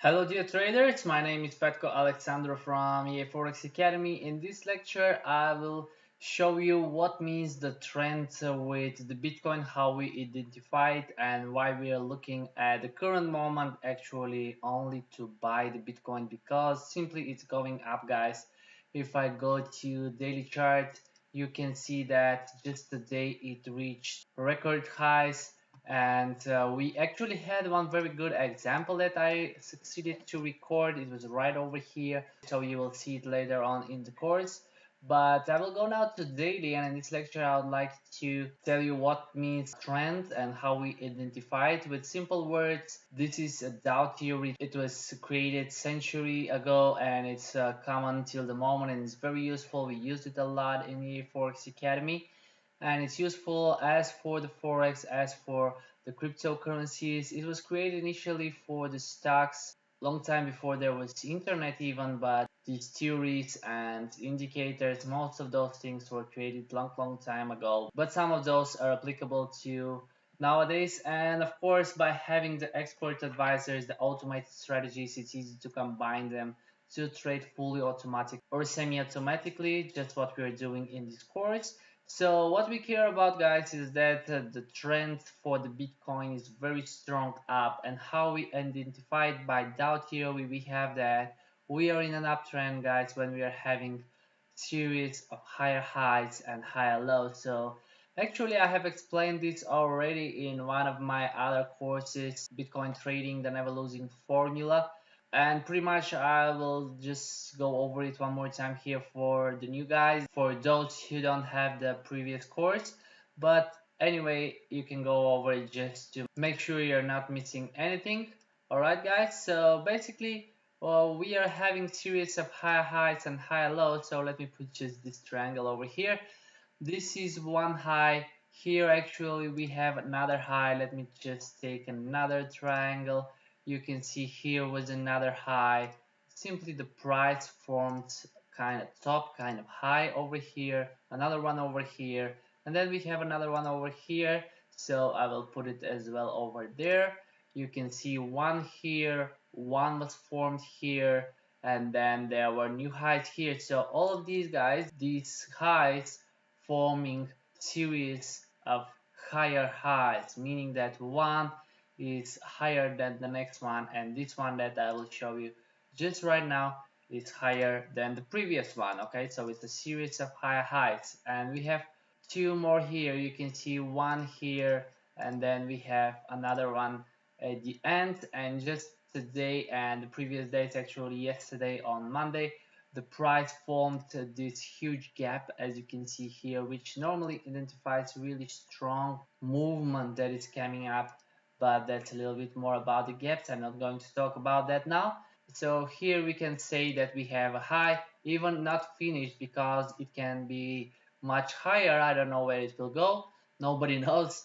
Hello dear traders, my name is Petko Aleksandrov from EA Forex Academy. In this lecture I will show you what means the trend with the Bitcoin, how we identify it and why we are looking at the current moment actually only to buy the Bitcoin because simply it's going up, guys. If I go to daily chart, you can see that just today it reached record highs, and we actually had one very good example that I succeeded to record. It was right over here, so you will see it later on in the course. But I will go now to daily, and in this lecture I would like to tell you what means trend and how we identify it with simple words. This is a Dow theory. It was created century ago and it's common till the moment, and it's very useful. We used it a lot in the Forex Academy, and it's useful as for the forex as for the cryptocurrencies. It was created initially for the stocks long time before there was internet even, but these theories and indicators, most of those things were created long time ago, but some of those are applicable to nowadays. And of course, by having the expert advisors, the automated strategies, it's easy to combine them to trade fully automatic or semi-automatically, just what we're doing in this course. So what we care about, guys, is that the trend for the Bitcoin is very strong up, and how we identify it by Dow theory. We have that we are in an uptrend, guys, when we are having series of higher highs and higher lows. So actually I have explained this already in one of my other courses, Bitcoin trading, the never losing formula, and pretty much I will just go over it one more time here for the new guys, for those who don't have the previous course. But anyway, you can go over it just to make sure you're not missing anything. Alright guys, so basically we are having series of higher highs and higher lows. So let me put just this triangle over here. This is one high. Here actually we have another high. Let me just take another triangle. You can see here was another high. Simply the price formed kind of top, kind of high over here, another one over here, and then we have another one over here. So I will put it as well over there. You can see one here, one was formed here, and then there were new highs here. So all of these guys, these highs forming series of higher highs, meaning that one is higher than the next one, and this one that I will show you just right now is higher than the previous one. Okay, so it's a series of higher highs, and we have two more here. You can see one here, and then we have another one at the end. And just today and the previous days, actually yesterday on Monday, the price formed this huge gap, as you can see here, which normally identifies really strong movement that is coming up, but that's a little bit more about the gaps. I'm not going to talk about that now. So here we can say that we have a high, even not finished, because it can be much higher. I don't know where it will go. Nobody knows.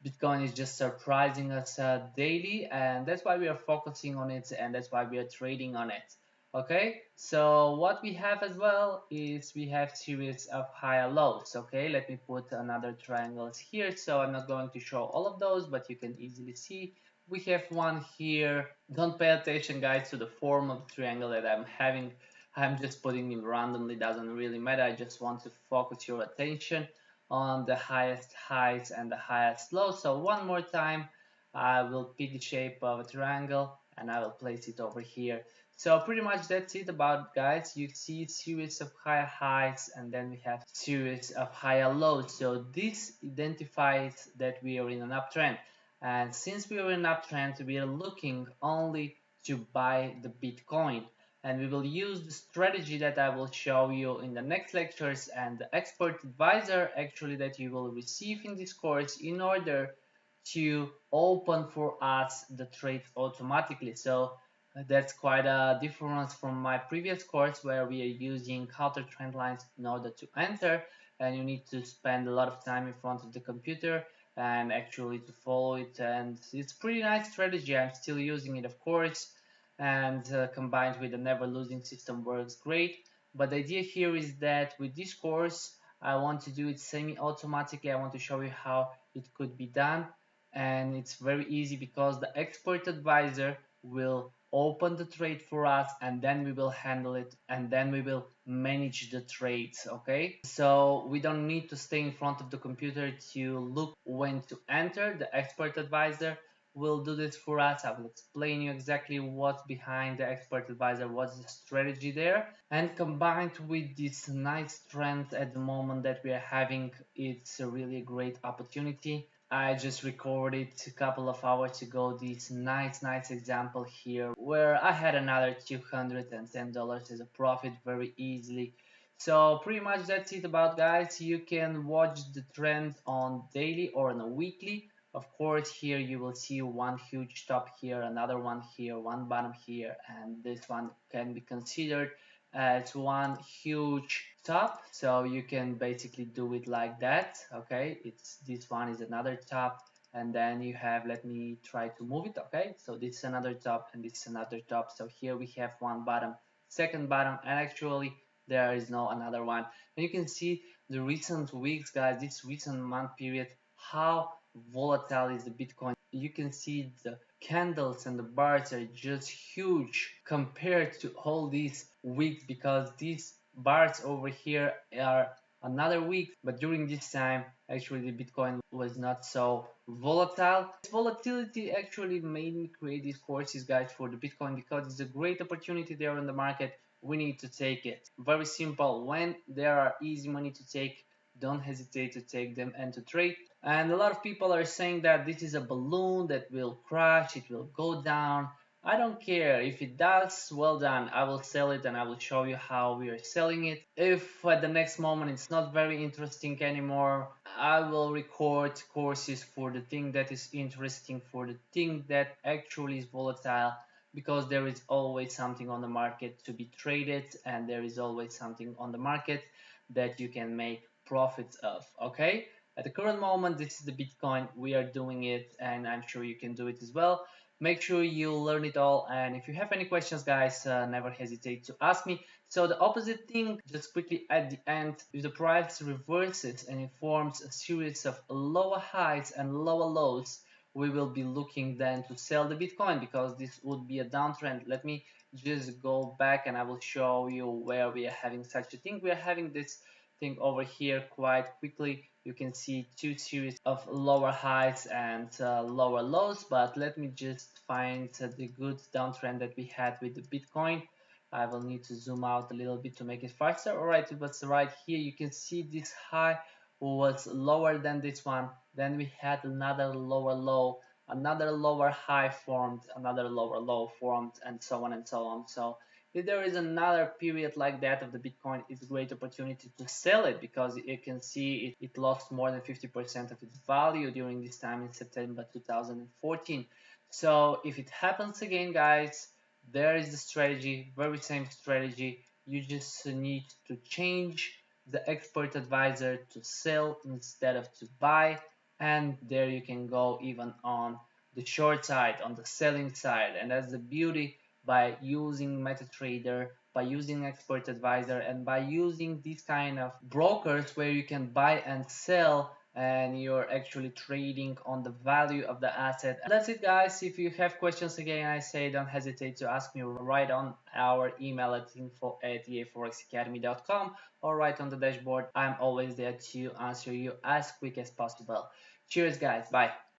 Bitcoin is just surprising us daily, and that's why we are focusing on it, and that's why we are trading on it. Okay, so what we have as well is we have series of higher lows. Okay, let me put another triangles here, so I'm not going to show all of those, but you can easily see we have one here. Don't pay attention, guys, to the form of the triangle that I'm having. I'm just putting it randomly, doesn't really matter. I just want to focus your attention on the highest highs and the highest lows. So one more time, I will pick the shape of a triangle and I will place it over here. So pretty much that's it about, guys. You see series of higher highs, and then we have series of higher lows. So this identifies that we are in an uptrend. And since we are in an uptrend, we are looking only to buy the Bitcoin. And we will use the strategy that I will show you in the next lectures and the expert advisor actually that you will receive in this course in order to open for us the trades automatically. So that's quite a difference from my previous course where we are using counter trend lines in order to enter, and you need to spend a lot of time in front of the computer and actually to follow it. And it's pretty nice strategy. I'm still using it, of course, and combined with the never losing system works great. But the idea here is that with this course I want to do it semi-automatically. I want to show you how it could be done, and it's very easy because the expert advisor will open the trade for us, and then we will handle it, and then we will manage the trades. Okay, so we don't need to stay in front of the computer to look when to enter. The expert advisor will do this for us. I will explain you exactly what's behind the expert advisor, what's the strategy there, and combined with this nice trend at the moment that we are having, it's a really great opportunity. I just recorded a couple of hours ago this nice example here where I had another $210 as a profit very easily. So pretty much that's it about, guys. You can watch the trend on daily or on a weekly. Of course, here you will see one huge top here, another one here, one bottom here, and this one can be considered as one huge top. So you can basically do it like that. Okay, it's this one is another top, and then you have, let me try to move it. Okay, so this is another top and this is another top. So here we have one bottom, second bottom, and actually there is no another one. And you can see the recent weeks, guys, this recent month period, how volatile is the Bitcoin. You can see the candles and the bars are just huge compared to all these weeks, because these bars over here are another week, but during this time actually the Bitcoin was not so volatile. This volatility actually made me create these courses, guys, for the Bitcoin, because it's a great opportunity there in the market. We need to take it. Very simple. When there are easy money to take, don't hesitate to take them and to trade. And a lot of people are saying that this is a balloon that will crash, it will go down. I don't care. If it does, well done. I will sell it and I will show you how we are selling it. If at the next moment it's not very interesting anymore, I will record courses for the thing that is interesting, for the thing that actually is volatile, because there is always something on the market to be traded, and there is always something on the market that you can make profits of. Okay, at the current moment, this is the Bitcoin. We are doing it, and I'm sure you can do it as well. Make sure you learn it all, and if you have any questions, guys, never hesitate to ask me. So the opposite thing, just quickly at the end, if the price reverses and it forms a series of lower highs and lower lows, we will be looking then to sell the Bitcoin, because this would be a downtrend. Let me just go back and I will show you where we are having such a thing. We are having this thing over here quite quickly. You can see two series of lower highs and lower lows, but let me just find the good downtrend that we had with the Bitcoin. I will need to zoom out a little bit to make it faster. Alright, it was right here. You can see this high was lower than this one. Then we had another lower low, another lower high formed, another lower low formed, and so on and so on. So if there is another period like that of the Bitcoin, it's a great opportunity to sell it, because you can see it lost more than 50% of its value during this time in September 2014. So if it happens again, guys, there is the strategy, very same strategy. You just need to change the expert advisor to sell instead of to buy, and there you can go even on the short side, on the selling side. And that's the beauty by using MetaTrader, by using expert advisor, and by using these kind of brokers where you can buy and sell, and you're actually trading on the value of the asset. And that's it, guys. If you have questions, again, I say don't hesitate to ask me right on our email at info@eaforexacademy.com, or right on the dashboard. I'm always there to answer you as quick as possible. Cheers, guys. Bye.